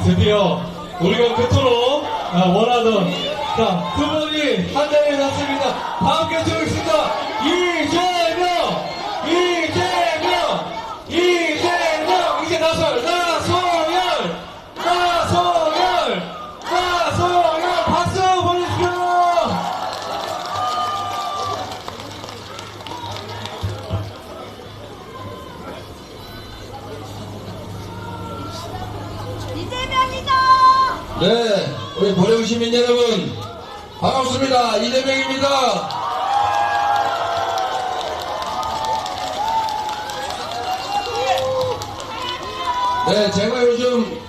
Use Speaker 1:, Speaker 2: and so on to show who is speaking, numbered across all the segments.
Speaker 1: 드디어 우리가 그토록 원하던 두 분이 한 자리에 섰습니다. 함께 들으겠습니다. 이재명, 이제 나소열, 박수 보내주십시오.
Speaker 2: 이재명이다!
Speaker 3: 네, 우리 보령 시민 여러분 반갑습니다. 이재명입니다. 네, 제가 요즘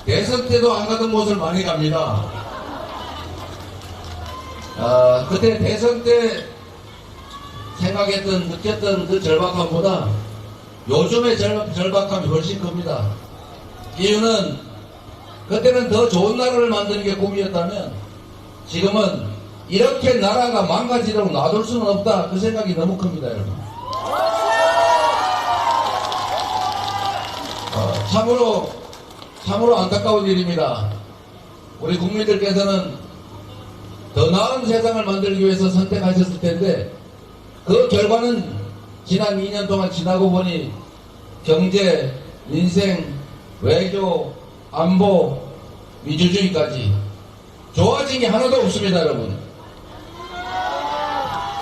Speaker 3: 대선 때도 안 가던 곳을 많이 갑니다. 그때 대선 때 생각했던, 느꼈던 그 절박함보다 요즘의 절박함이 훨씬 큽니다. 이유는 그때는 더 좋은 나라를 만드는 게 꿈이었다면 지금은 이렇게 나라가 망가지도록 놔둘 수는 없다. 그 생각이 너무 큽니다, 여러분. 참으로 안타까운 일입니다. 우리 국민들께서는 더 나은 세상을 만들기 위해서 선택하셨을 텐데 그 결과는 지난 2년 동안 지나고 보니 경제, 민생, 외교, 안보, 민주주의까지 좋아진 게 하나도 없습니다, 여러분.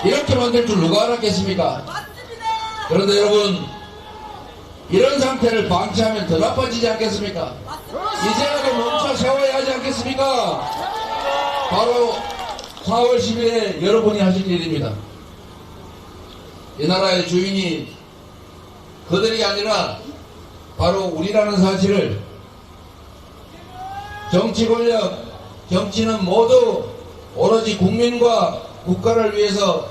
Speaker 3: 이렇게 만들 줄 누가 알았겠습니까?
Speaker 2: 맞습니다!
Speaker 3: 그런데 여러분, 이런 상태를 방치하면 더 나빠지지 않겠습니까? 이제라도 멈춰 세워야 하지 않겠습니까? 바로 4월 10일에 여러분이 하실 일입니다. 이 나라의 주인이 그들이 아니라 바로 우리라는 사실을, 정치 권력, 정치는 모두 오로지 국민과 국가를 위해서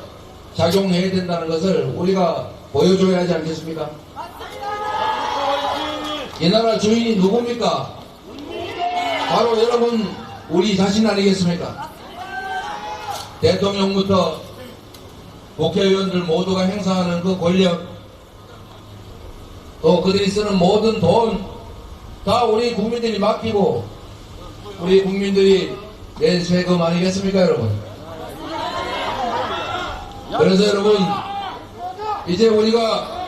Speaker 3: 작용해야 된다는 것을 우리가 보여줘야 하지 않겠습니까? 이 나라 주인이 누굽니까? 바로 여러분, 우리 자신 아니겠습니까? 대통령부터 국회의원들 모두가 행사하는 그 권력, 또 그들이 쓰는 모든 돈, 다 우리 국민들이 맡기고 우리 국민들이 낸 세금 아니겠습니까, 여러분? 그래서 여러분, 이제 우리가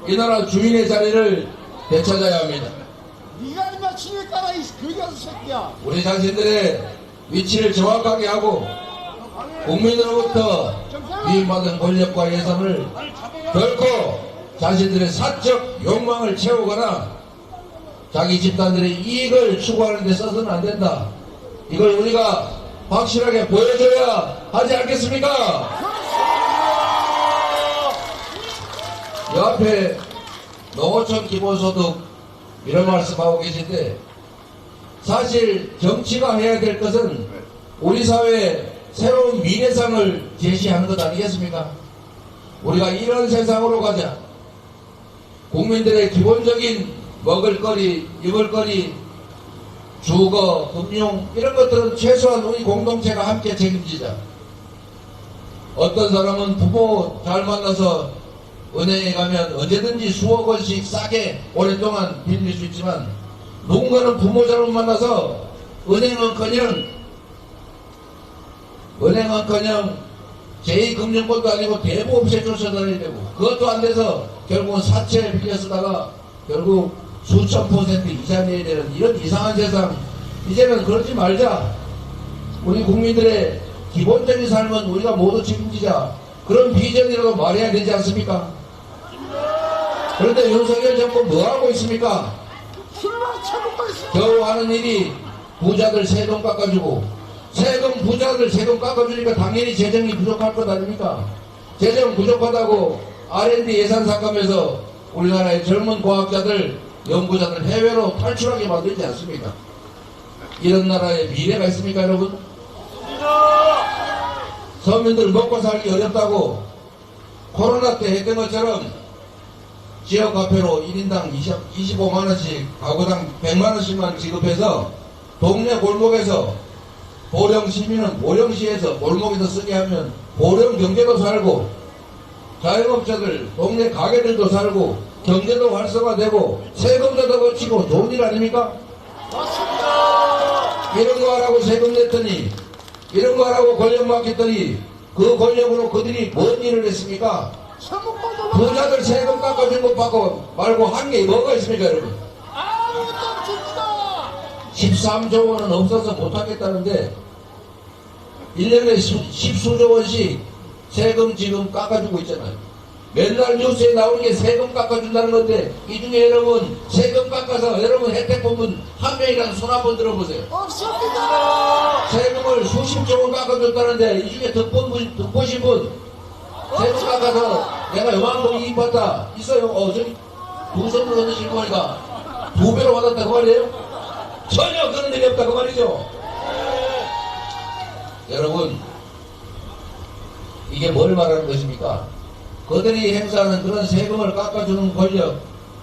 Speaker 3: 이 나라 주인의 자리를 되찾아야 합니다.
Speaker 4: 네가 인마 친일까봐 이 거기가서 새끼야.
Speaker 3: 우리 자신들의 위치를 정확하게 하고 국민으로부터 위임받은 권력과 예산을 결코 자신들의 사적 욕망을 채우거나 자기 집단들의 이익을 추구하는 데 써서는 안 된다. 이걸 우리가 확실하게 보여줘야 하지 않겠습니까? 옆에 농어촌 기본소득 이런 말씀하고 계신데, 사실 정치가 해야 될 것은 우리 사회에 새로운 미래상을 제시하는 것 아니겠습니까? 우리가 이런 세상으로 가자. 국민들의 기본적인 먹을거리, 입을거리, 주거, 금융 이런 것들은 최소한 우리 공동체가 함께 책임지자. 어떤 사람은 부모 잘 만나서 은행에 가면 언제든지 수억 원씩 싸게 오랫동안 빌릴 수 있지만, 누군가는 부모 잘못 만나서 은행은커녕 제2금융권도 아니고 대부업체 쫓아다녀야 되고, 그것도 안 돼서 결국은 사채 빌려 쓰다가 결국 수천 % 이자 내야 되는 이런 이상한 세상. 이제는 그러지 말자. 우리 국민들의 기본적인 삶은 우리가 모두 책임지자. 그런 비전이라도 말해야 되지 않습니까? 그런데 윤석열 정권 뭐하고 있습니까?
Speaker 4: 술만 처먹고 있어.
Speaker 3: 겨우 하는 일이 부자들 세금 깎아주고, 부자들 세금 깎아주니까 당연히 재정이 부족할 것 아닙니까? 재정 부족하다고 R&D 예산 삭감해서 우리나라의 젊은 과학자들, 연구자들 해외로 탈출하게 만들지 않습니까? 이런 나라에 미래가 있습니까, 여러분? 서민들 먹고 살기 어렵다고 코로나 때 했던 것처럼 지역화폐로 1인당 25만원씩, 가구당 100만원씩만 지급해서 동네 골목에서, 보령 시민은 보령시에서 골목에서 쓰게 하면 보령 경제도 살고 자영업자들, 동네 가게들도 살고 경제도 활성화되고 세금도 더 거치고 좋은 일 아닙니까? 이런 거 하라고 세금 냈더니 이런 거 하라고 권력 맡겼더니 그 권력으로 그들이 뭔 일을 했습니까? 부자들 세금 깎아준 것 말고 한 게 뭐가 있습니까 여러분?
Speaker 4: 아무것도 없습니다.
Speaker 3: 13조 원은 없어서 못하겠다는데 1년에 십수조 원씩 세금 지금 깎아주고 있잖아요. 맨날 뉴스에 나오는 게 세금 깎아준다는 건데 이 중에 여러분 세금 깎아서 여러분 혜택 본 분 한 명이라도 손 한번 들어보세요.
Speaker 4: 없습니다.
Speaker 3: 세금을 수십조 원 깎아줬다는데 이 중에 득보신 분 세금 깎아서 내가 요만큼 이익 받다 있어요? 저기 두 손으로 얻으실 거니까 2배로 받았다 그 말이에요? 전혀 그런 일이 없다 그 말이죠. 여러분 이게 뭘 말하는 것입니까? 그들이 행사하는 그런 세금을 깎아주는 권력,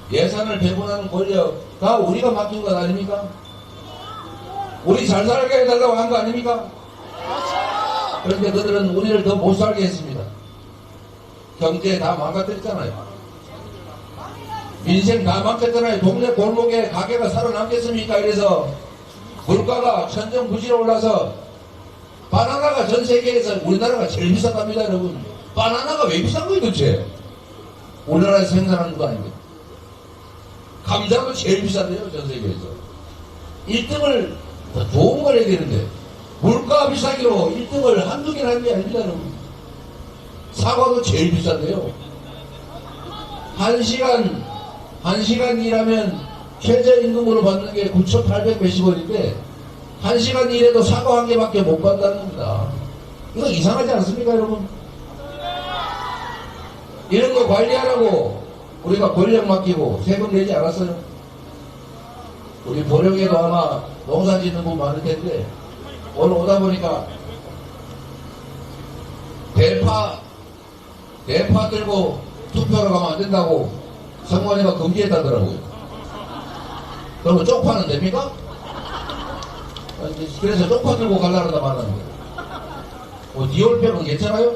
Speaker 3: 예산을 배분하는 권력 다 우리가 맡긴 것 아닙니까? 우리 잘 살게 해달라고 한 거 아닙니까? 그런데 그들은 우리를 더 못 살게 했습니다. 경제 다 망가뜨렸잖아요. 민생 다 망쳤잖아요. 동네 골목에 가게가 살아남겠습니까? 이래서 물가가 천정부지로 올라서 바나나가 전 세계에서 우리나라가 제일 비쌌답니다 여러분. 바나나가 왜 비싼 거예요 도대체? 우리나라에서 생산하는 거 아닙니까? 감자도 제일 비싼데요 전 세계에서. 1등을 더 좋은 걸 해야 되는데 물가 비싸기로 1등을 한두 개를 하는 게 아닙니다 여러분. 사과도 제일 비싼데요. 1시간 일하면 최저임금으로 받는 게 9,800 몇십 원인데 1시간 일해도 사과 한 개밖에 못 받는다는 겁니다. 이거 이상하지 않습니까 여러분? 이런 거 관리하라고 우리가 권력 맡기고 세금 내지 않았어요? 우리 보령에도 아마 농사 짓는 분 많을 텐데 오늘 오다 보니까 대파 들고 투표하러 가면 안 된다고 선관위가 금지했다더라고요. 그러면 쪽파는 됩니까? 그래서 쪽파 들고 가려다 말았는데 니올팩은 괜찮아요?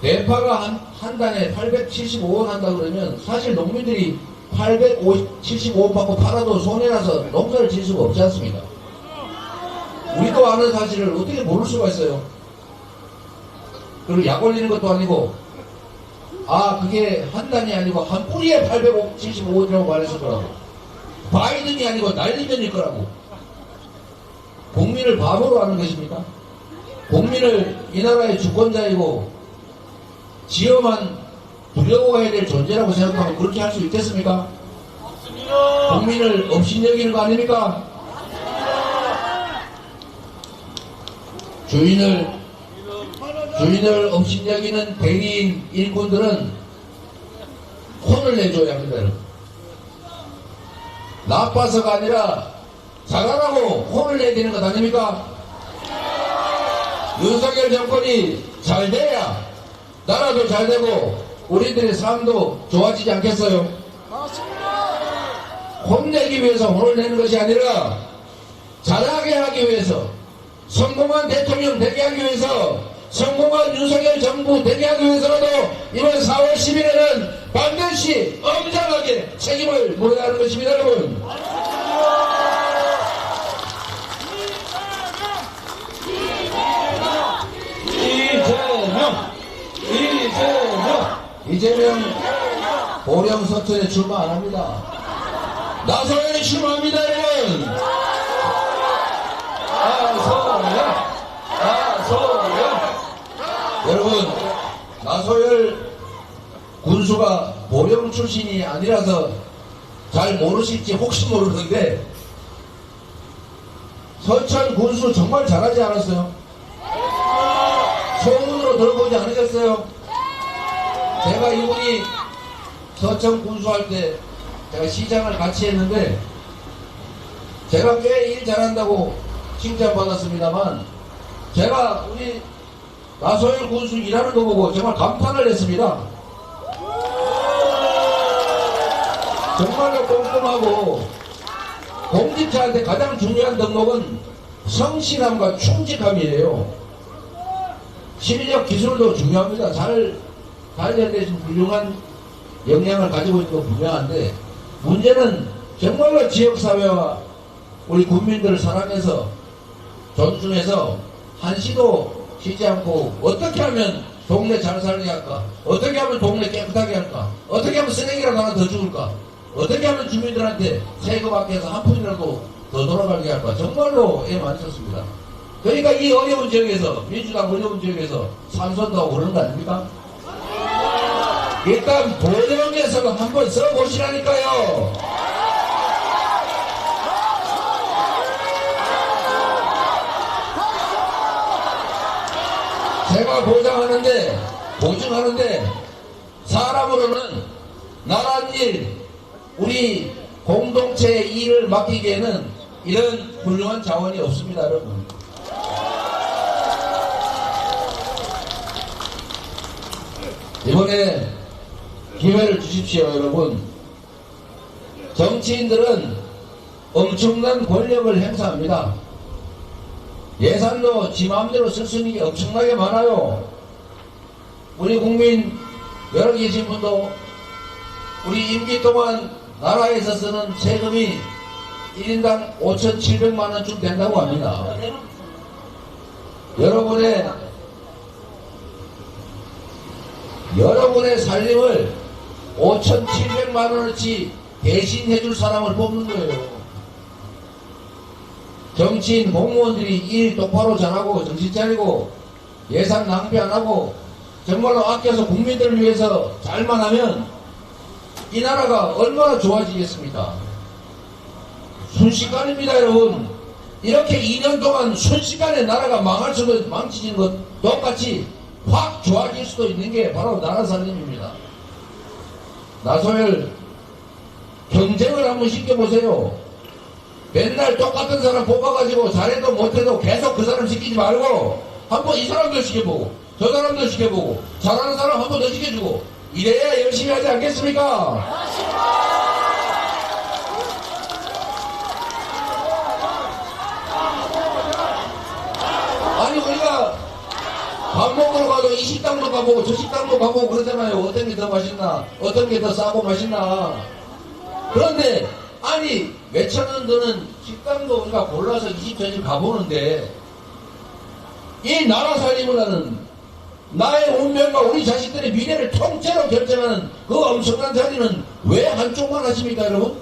Speaker 3: 대파가 한 단에 875원 한다 그러면 사실 농민들이 875원 받고 팔아도 손해라서 농사를 질 수가 없지 않습니까? 우리도 아는 사실을 어떻게 모를 수가 있어요? 그리고 약 올리는 것도 아니고 그게 한 단이 아니고 한 뿌리에 875원이라고 말했었더라고. 바이든이 아니고 날리면일 거라고. 국민을 바보로 하는 것입니까? 국민을 이 나라의 주권자이고 지어만 두려워해야 될 존재라고 생각하면 그렇게 할 수 있겠습니까? 국민을 업신여기는 거 아닙니까? 주인을 업신여기는 대리인 일꾼들은 혼을 내줘야 합니다. 여러분. 나빠서가 아니라 잘하라고 혼을 내야 되는 것 아닙니까? 윤석열 정권이 잘 돼야 나라도 잘 되고 우리들의 삶도 좋아지지 않겠어요? 혼내기 위해서 혼을 내는 것이 아니라 잘하게 하기 위해서 성공한 대통령 되게 하기 위해서 성공한 윤석열 정부 되게 하기 위해서라도 이번 4월 10일에는 반드시 엄정하게 책임을 물어야 하는 것입니다 여러분. 이재명 보령 서천에 출마 안 합니다. 나소연이 출마합니다 여러분. 여러분 나소열 군수가 보령 출신이 아니라서 잘 모르실지 혹시 모르는데 서천 군수 정말 잘하지 않았어요? 소문으로 들어보지 않으셨어요? 제가 이분이 서천 군수할 때 제가 시장을 같이 했는데 제가 꽤 일 잘한다고 칭찬받았습니다만 제가 우리 나소열 군수 일하는 거 보고 정말 감탄을 했습니다. 정말로 꼼꼼하고 공직자한테 가장 중요한 덕목은 성실함과 충직함이에요. 실력 기술도 중요합니다. 잘 단련되신 훌륭한 역량을 가지고 있는 건 분명한데, 문제는 정말로 지역사회와 우리 국민들을 사랑해서 존중해서 한시도 쉬지 않고 어떻게 하면 동네 잘 살게 할까? 어떻게 하면 동네 깨끗하게 할까? 어떻게 하면 쓰레기라도 하나 더 줄까? 어떻게 하면 주민들한테 세금 아껴서 한 푼이라도 더 돌아가게 할까? 정말로 애 많이 썼습니다. 그러니까 이 어려운 지역에서, 민주당 어려운 지역에서 삼선도 하고 그러는 거 아닙니까? 일단 보령에서 한번 써보시라니까요. 제가 보증하는데 사람으로는 나란 일, 우리 공동체의 일을 맡기기에는 이런 훌륭한 자원이 없습니다, 여러분. 이번에 기회를 주십시오, 여러분. 정치인들은 엄청난 권력을 행사합니다. 예산도 지 마음대로 쓸 수 있는 게 엄청나게 많아요. 우리 국민 여러 계신 분도 우리 임기 동안 나라에서 쓰는 세금이 1인당 5,700만원쯤 된다고 합니다. 여러분의 살림을 5,700만원어치 대신 해줄 사람을 뽑는 거예요. 정치인 공무원들이 일 똑바로 잘하고 정신 차리고 예산 낭비 안 하고 정말로 아껴서 국민들을 위해서 잘만 하면 이 나라가 얼마나 좋아지겠습니까? 순식간입니다, 여러분. 이렇게 2년 동안 순식간에 나라가 망할 수도 망치는 것 똑같이 확 좋아질 수도 있는 게 바로 나라 살림입니다. 나소열 경쟁을 한번 시켜보세요. 맨날 똑같은 사람 뽑아가지고 잘해도 못해도 계속 그 사람 시키지 말고 한번 이 사람도 시켜보고 저 사람도 시켜보고 잘하는 사람 한번 더 시켜주고 이래야 열심히 하지 않겠습니까? 아니 우리가 밥 먹으러 가도 이 식당도 가보고 저 식당도 가보고 그러잖아요. 어떤 게 더 맛있나 어떤 게 더 싸고 맛있나. 그런데 아니 몇천원 드는 식당도 우리가 골라서 20천씩 가보는데 이 나라 살림을 하는 나의 운명과 우리 자식들의 미래를 통째로 결정하는 그 엄청난 자리는 왜 한쪽만 하십니까, 여러분?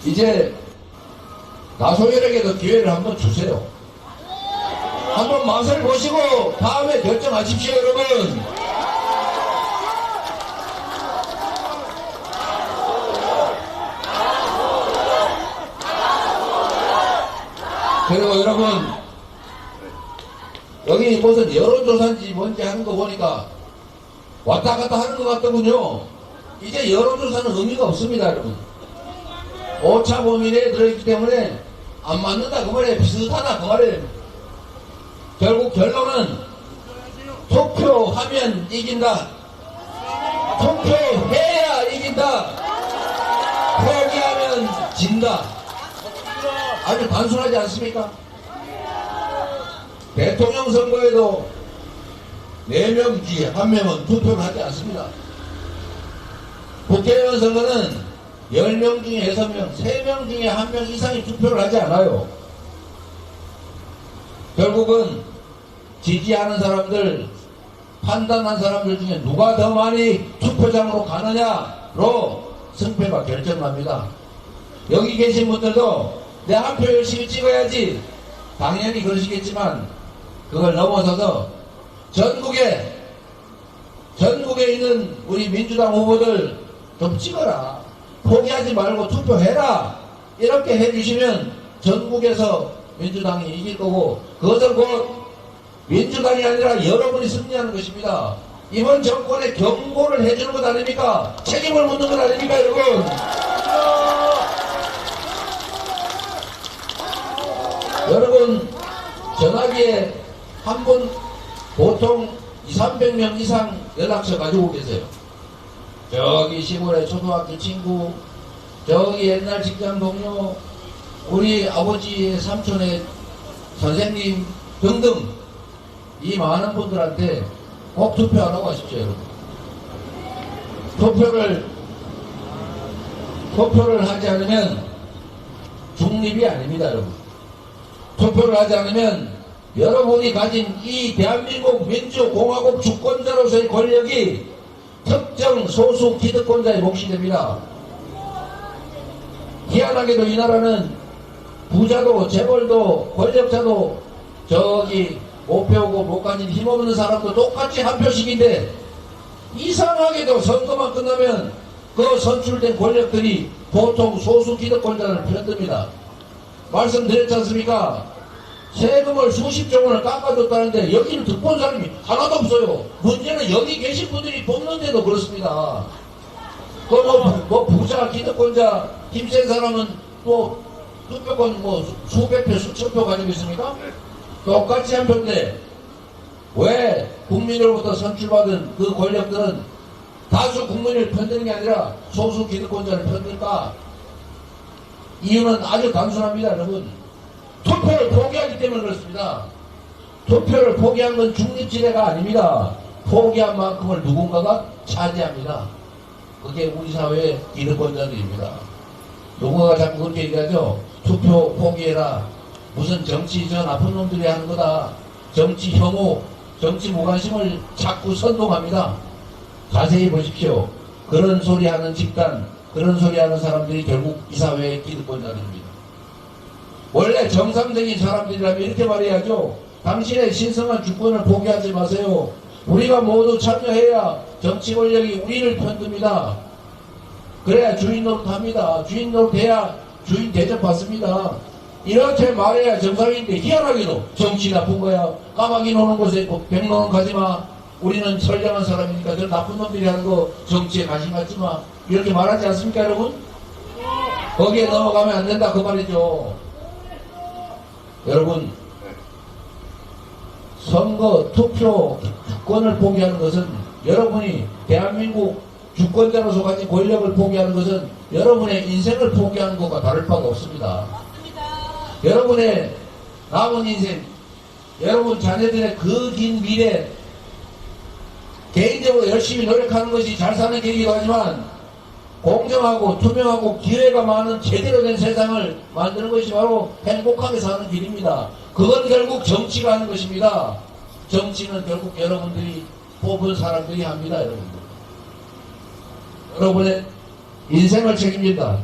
Speaker 3: 이제 나소열에게도 기회를 한번 주세요. 한번 맛을 보시고 다음에 결정하십시오, 여러분. 그리고 여러분 여기 무슨 여론조사인지 뭔지 하는 거 보니까 왔다 갔다 하는 것 같더군요. 이제 여론조사는 의미가 없습니다, 여러분. 오차 범위 내에 들어있기 때문에 안 맞는다 그 말이에요. 비슷하다 그 말이에요. 결국 결론은 투표하면 이긴다. 투표해야 이긴다. 포기하면 진다. 아주 단순하지 않습니까? 대통령 선거에도 4명 중에 1명은 투표를 하지 않습니다. 국회의원 선거는 10명 중에 6명, 3명 중에 1명 이상이 투표를 하지 않아요. 결국은 지지하는 사람들, 판단한 사람들 중에 누가 더 많이 투표장으로 가느냐로 승패가 결정납니다. 여기 계신 분들도 내 한 표 열심히 찍어야지 당연히 그러시겠지만 그걸 넘어서서 전국에 있는 우리 민주당 후보들 좀 찍어라. 포기하지 말고 투표해라. 이렇게 해주시면 전국에서 민주당이 이길 거고 그것은 곧 민주당이 아니라 여러분이 승리하는 것입니다. 이번 정권에 경고를 해주는 것 아닙니까? 책임을 묻는 것 아닙니까, 여러분? 여러분 전화기에 한 분 보통 200~300명 이상 연락처 가지고 계세요. 저기 시골의 초등학교 친구, 저기 옛날 직장 동료, 우리 아버지의 삼촌의 선생님 등등 이 많은 분들한테 꼭 투표하라고 하십시오, 여러분. 투표를 하지 않으면 중립이 아닙니다, 여러분. 투표를 하지 않으면 여러분이 가진 이 대한민국 민주공화국 주권자로서의 권력이 특정 소수 기득권자의 몫이 됩니다. 희한하게도 이 나라는 부자도 재벌도 권력자도 저기 못 배우고 못 가진 힘없는 사람도 똑같이 한 표씩인데 이상하게도 선거만 끝나면 그 선출된 권력들이 보통 소수 기득권자를 편듭니다. 말씀드렸지 않습니까? 세금을 수십조 원을 깎아줬다는데 여기는 득본 사람이 하나도 없어요. 문제는 여기 계신 분들이 뽑는데도 그렇습니다. 뭐 부자 기득권자 힘센 사람은 또 투표권 수백 표 수천 표 가지고 있습니까? 똑같이 한 표인데 왜 국민으로부터 선출받은 그 권력들은 다수 국민을 편드는 게 아니라 소수 기득권자를 편들까? 이유는 아주 단순합니다, 여러분. 투표를 포기하기 때문에 그렇습니다. 투표를 포기한 건 중립지대가 아닙니다. 포기한 만큼을 누군가가 차지합니다. 그게 우리 사회의 기득권자들입니다. 누군가가 자꾸 그렇게 얘기하죠. 투표 포기해라. 무슨 정치 저 나쁜 놈들이 하는 거다. 정치 혐오, 정치 무관심을 자꾸 선동합니다. 자세히 보십시오. 그런 소리 하는 집단, 그런 소리 하는 사람들이 결국 이 사회의 기득권자들입니다. 원래 정상적인 사람들이라면 이렇게 말해야죠. 당신의 신성한 주권을 포기하지 마세요. 우리가 모두 참여해야 정치 권력이 우리를 편듭니다. 그래야 주인 노릇합니다. 주인 노릇해야 주인 대접받습니다. 이렇게 말해야 정상인데 희한하게도 정치 나쁜 거야. 까마귀 노는 곳에 백노는 가지마. 우리는 선량한 사람이니까 저 나쁜 놈들이 하는 거 정치에 관심 갖지 마. 이렇게 말하지 않습니까, 여러분? 거기에 넘어가면 안 된다 그 말이죠. 여러분, 선거 투표 주권을 포기하는 것은 여러분이 대한민국 주권자로서 가진 권력을 포기하는 것은 여러분의 인생을 포기하는 것과 다를 바가 없습니다. 여러분의 남은 인생, 여러분 자녀들의 그 긴 미래, 개인적으로 열심히 노력하는 것이 잘 사는 길이기도 하지만 공정하고 투명하고 기회가 많은 제대로 된 세상을 만드는 것이 바로 행복하게 사는 길입니다. 그건 결국 정치가 하는 것입니다. 정치는 결국 여러분들이 뽑은 사람들이 합니다. 여러분들. 여러분의 인생을 책임진다.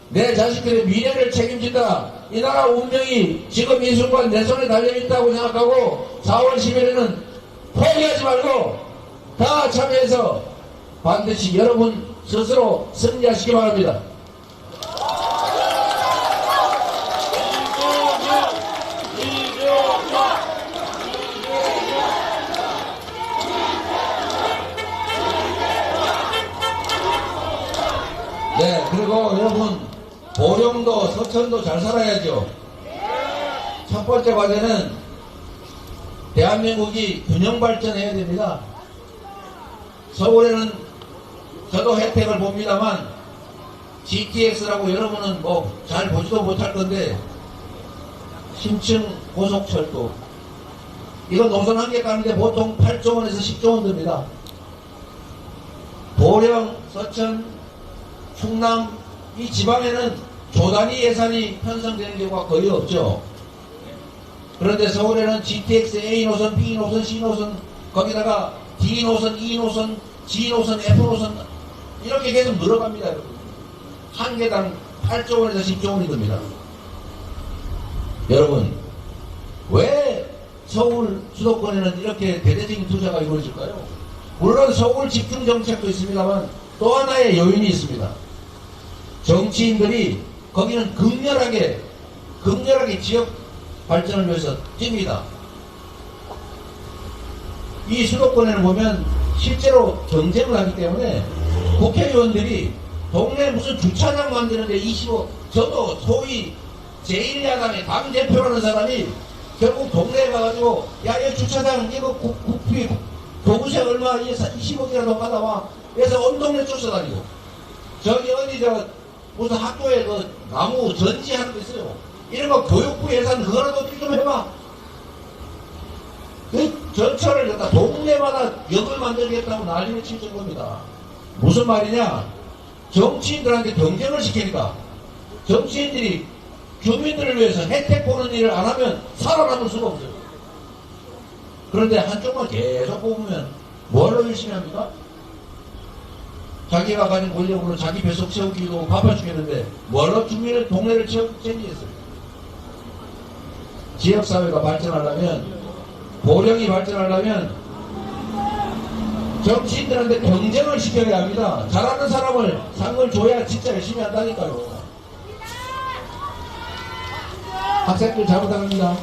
Speaker 3: 내 자식들의 미래를 책임진다. 이 나라 운명이 지금 이 순간 내 손에 달려있다고 생각하고 4월 10일에는 포기하지 말고 다 참여해서 반드시 여러분 스스로 승리하시기 바랍니다. 네, 그리고 여러분 보령도 서천도 잘 살아야죠. 첫 번째 과제는 대한민국이 균형 발전해야 됩니다. 서울에는 저도 혜택을 봅니다만 GTX라고 여러분은 뭐 잘 보지도 못할 건데 신층 고속철도 이거 노선 한 개 가는데 보통 8조 원에서 10조 원 듭니다. 보령, 서천, 충남 이 지방에는 조 단위 예산이 편성되는 경우가 거의 없죠. 그런데 서울에는 GTX A 노선, B 노선, C 노선 거기다가 D 노선, E 노선, G 노선, F 노선 이렇게 계속 늘어갑니다. 여러분. 한 개당 8조 원에서 10조 원이 듭니다. 여러분 왜 서울 수도권에는 이렇게 대대적인 투자가 이루어질까요? 물론 서울 집중 정책도 있습니다만 또 하나의 요인이 있습니다. 정치인들이 거기는 극렬하게 지역 발전을 위해서 뜁니다. 이 수도권에는 보면 실제로 경쟁을 하기 때문에 국회의원들이 동네 무슨 주차장 만드는데 저도 소위 제1야당의 당대표라는 사람이 결국 동네에 가가지고 야, 이 주차장 이거 국비 도구세 얼마 20억이라도 받아와. 그래서 온 동네 쫓아다니고 저기 어디 무슨 학교에 그 나무 전지하는 거 있어요. 이런 거 교육부 예산 그거라도 좀 해봐. 전철을 갖다 동네마다 역을 만들겠다고 난리를 칠 정도입니다. 무슨 말이냐? 정치인들한테 경쟁을 시키니까 정치인들이 주민들을 위해서 혜택 보는 일을 안 하면 살아남을 수가 없어요. 그런데 한쪽만 계속 뽑으면 뭐로 열심히 합니까? 자기가 가진 권력으로 자기 뱃속 채우기도 바빠 죽겠는데 뭐로 주민의 동네를 챙기겠어요? 지역사회가 발전하려면, 보령이 발전하려면 정치인들한테 경쟁을 시켜야 합니다. 잘하는 사람을 상을 줘야 진짜 열심히 한다니까요. 학생들 잘 부탁합니다.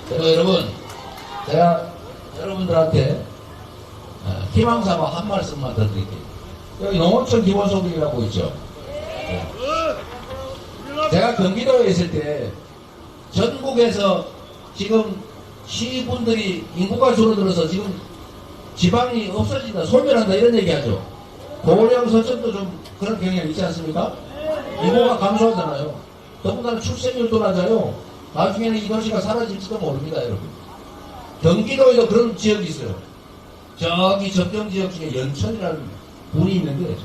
Speaker 3: 그리고 여러분, 제가 여러분들한테 희망사마 한 말씀만 더 드릴게요. 여기 농어촌 기본소득이라고 있죠. 제가 경기도에 있을 때 전국에서 지금 시군들이 인구가 줄어들어서 지금 지방이 없어진다, 소멸한다 이런 얘기하죠. 고령 서천도 좀 그런 경향이 있지 않습니까? 인구가 감소하잖아요. 더군다나 출생률도 낮아요. 나중에는 이 도시가 사라질지도 모릅니다, 여러분. 경기도에도 그런 지역이 있어요. 저기 접경지역 중에 연천이라는 군이 있는데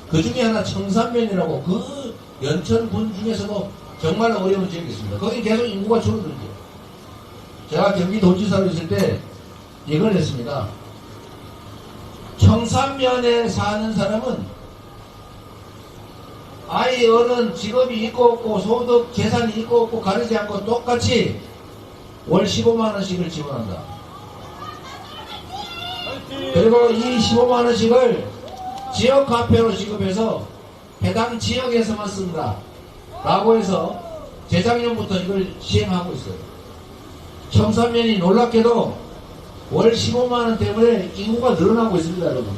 Speaker 3: 그 중에 하나 청산면이라고 그 연천군 중에서도 정말 어려운 지역이 있습니다. 거기 계속 인구가 줄어들죠. 제가 경기도지사로 있을 때 이걸 했습니다. 청산면에 사는 사람은 아이 어른 직업이 있고 없고 소득 재산이 있고 없고 가리지 않고 똑같이 월 15만원씩을 지원한다. 그리고 이 15만원씩을 지역 화폐로 지급해서 해당 지역에서만 쓴다 라고 해서 재작년부터 이걸 시행하고 있어요. 청산면이 놀랍게도 월 15만원 때문에 인구가 늘어나고 있습니다, 여러분.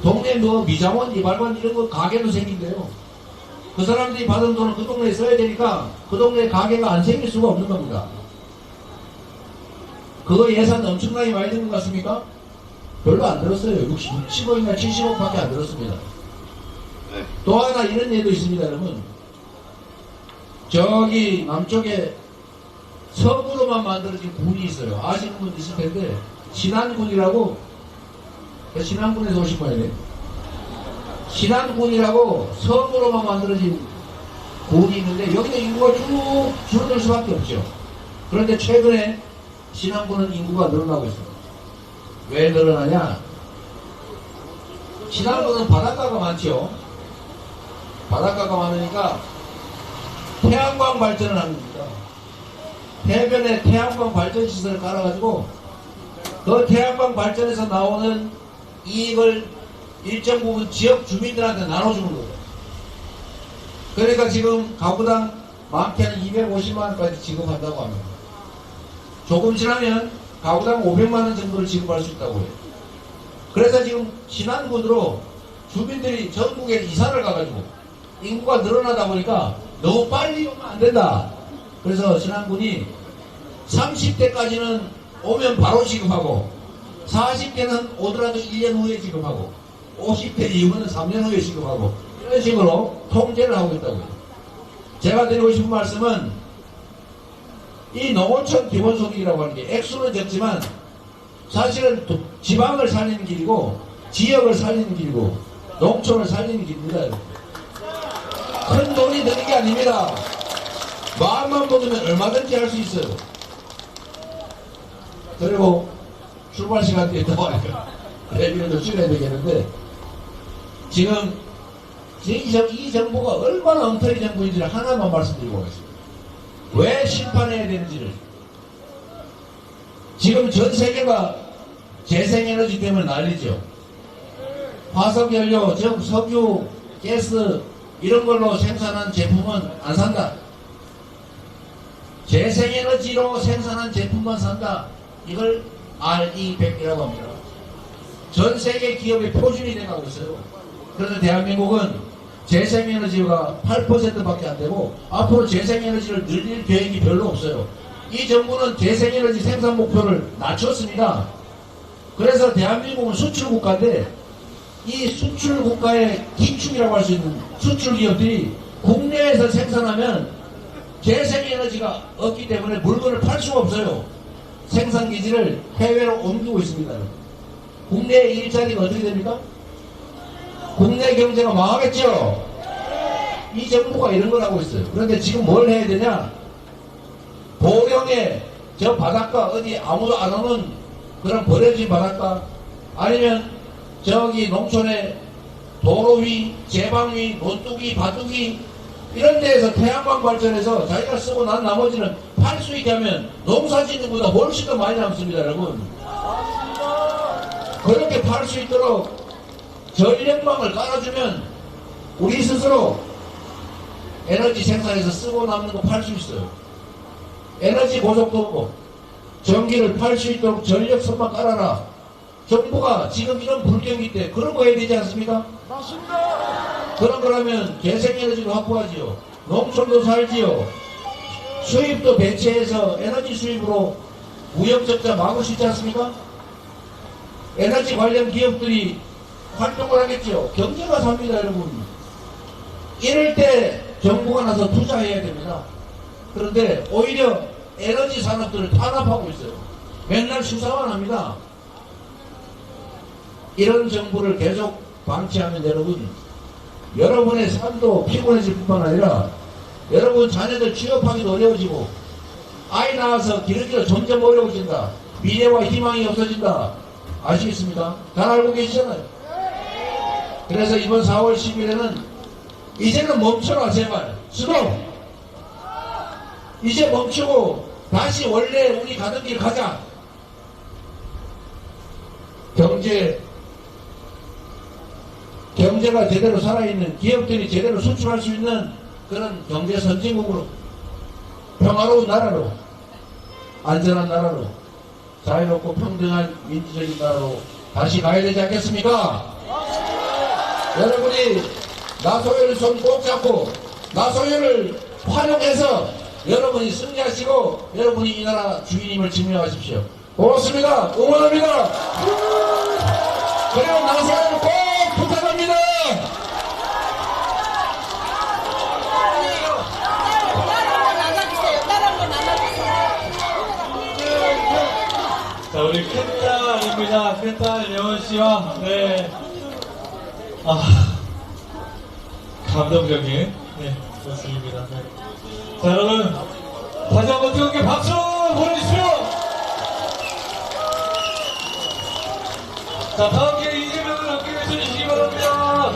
Speaker 3: 동네 뭐 미장원, 이발관 이런 거 가게도 생긴대요. 그 사람들이 받은 돈을 그 동네에 써야 되니까 그 동네에 가게가 안 생길 수가 없는 겁니다. 그거 예산 엄청나게 많이 든 것 같습니까? 별로 안 들었어요. 60억이나 70억밖에 안 들었습니다. 또 하나 이런 예도 있습니다, 여러분. 저기 남쪽에 석으로만 만들어진 군이 있어요. 아시는 분 있을 텐데 신안군이라고, 신안군에서 오신 거예요. 신안군이라고 석으로만 만들어진 군이 있는데 여기는 인구가 쭉 줄어들 수밖에 없죠. 그런데 최근에 신안군은 인구가 늘어나고 있습니다. 왜 늘어나냐? 신안군은 바닷가가 많죠. 바닷가가 많으니까 태양광 발전을 합니다. 해변에 태양광 발전 시설을 깔아가지고 그 태양광 발전에서 나오는 이익을 일정 부분 지역 주민들한테 나눠주는 거죠. 그러니까 지금 가구당 많게는 250만원까지 지급한다고 합니다. 조금 지나면 가구당 500만원 정도를 지급할 수 있다고 해요. 그래서 지금 신안군으로 주민들이 전국에 이사를 가가지고 인구가 늘어나다 보니까 너무 빨리 오면 안 된다. 그래서 신안군이 30대까지는 오면 바로 지급하고 40대는 오더라도 1년 후에 지급하고 50대 이후는 3년 후에 지급하고 이런 식으로 통제를 하고 있다고요. 제가 드리고 싶은 말씀은 이 농어촌 기본소득이라고 하는 게 액수는 적지만 사실은 지방을 살리는 길이고 지역을 살리는 길이고 농촌을 살리는 길입니다. 큰 돈이 드는 게 아닙니다. 마음만 먹으면 얼마든지 할 수 있어요. 그리고 출발 시간 뒤에 또 레비를 좀 줄여야 되겠는데 지금 이 정부가 얼마나 엉터리 정부인지를 하나만 말씀드리고 가겠습니다. 왜 심판해야 되는지를. 지금 전 세계가 재생에너지 때문에 난리죠. 화석연료, 즉 석유, 가스 이런 걸로 생산한 제품은 안 산다. 재생에너지로 생산한 제품만 산다. 이걸 RE100이라고 합니다. 전 세계 기업의 표준이 돼가고 있어요. 그래서 대한민국은 재생에너지가 8%밖에 안 되고 앞으로 재생에너지를 늘릴 계획이 별로 없어요. 이 정부는 재생에너지 생산 목표를 낮췄습니다. 그래서 대한민국은 수출국가인데 이 수출국가의 기축이라고 할 수 있는 수출기업들이 국내에서 생산하면 재생에너지가 없기 때문에 물건을 팔 수가 없어요. 생산기지를 해외로 옮기고 있습니다. 국내 일자리가 어떻게 됩니까? 국내 경제가 망하겠죠? 이 정부가 이런 걸 하고 있어요. 그런데 지금 뭘 해야 되냐? 보령에 저 바닷가 어디 아무도 안 오는 그런 버려진 바닷가 아니면 저기 농촌에 도로 위, 제방 위, 논둑이, 바둑이 이런 데에서 태양광 발전해서 자기가 쓰고 난 나머지는 팔 수 있게 하면 농사 짓는 것보다 훨씬 더 많이 남습니다, 여러분. 그렇게 팔 수 있도록 전력망을 깔아주면 우리 스스로 에너지 생산해서 쓰고 남는 거 팔 수 있어요. 에너지 고속도로, 전기를 팔 수 있도록 전력선만 깔아라. 정부가 지금 이런 불경기 때 그런 거 해야 되지 않습니까?
Speaker 4: 맞습니다.
Speaker 3: 그런 거라면 재생에너지도 확보하지요. 농촌도 살지요. 수입도 배치해서 에너지 수입으로 무역적자 막을 수 있지 않습니까? 에너지 관련 기업들이 활동을 하겠지요. 경제가 삽니다, 여러분. 이럴 때 정부가 나서 투자해야 됩니다. 그런데 오히려 에너지 산업들을 탄압하고 있어요. 맨날 수사만 합니다. 이런 정부를 계속 방치하면 여러분, 여러분의 삶도 피곤해질 뿐만 아니라 여러분 자녀들 취업하기도 어려워지고 아이 낳아서 기르기가 점점 어려워진다. 미래와 희망이 없어진다. 아시겠습니까? 잘 알고 계시잖아요. 그래서 이번 4월 10일에는 이제는 멈춰라 제발. 스톱! 이제 멈추고 다시 원래 우리 가던 길 가자. 경제가 제대로 살아있는 기업들이 제대로 수출할 수 있는 그런 경제 선진국으로 평화로운 나라로 안전한 나라로 자유롭고 평등한 민주적인 나라로 다시 가야 되지 않겠습니까? 여러분이 나소연을 손 꼭 잡고 나소연을 활용해서 여러분이 승리하시고 여러분이 이 나라 주인임을 증명하십시오. 고맙습니다. 응원합니다. 그리고 나소연을 꼭 부탁합니다.
Speaker 1: 자, 우리 큰딸입니다. 큰딸 여원 씨와, 네. 감동적인, 네, 모습입니다. 네. 자, 여러분, 다시 한번 뜨겁게 박수 보내주십시오! 자, 다음 기회에 이재명을 함께 외쳐주시기 바랍니다.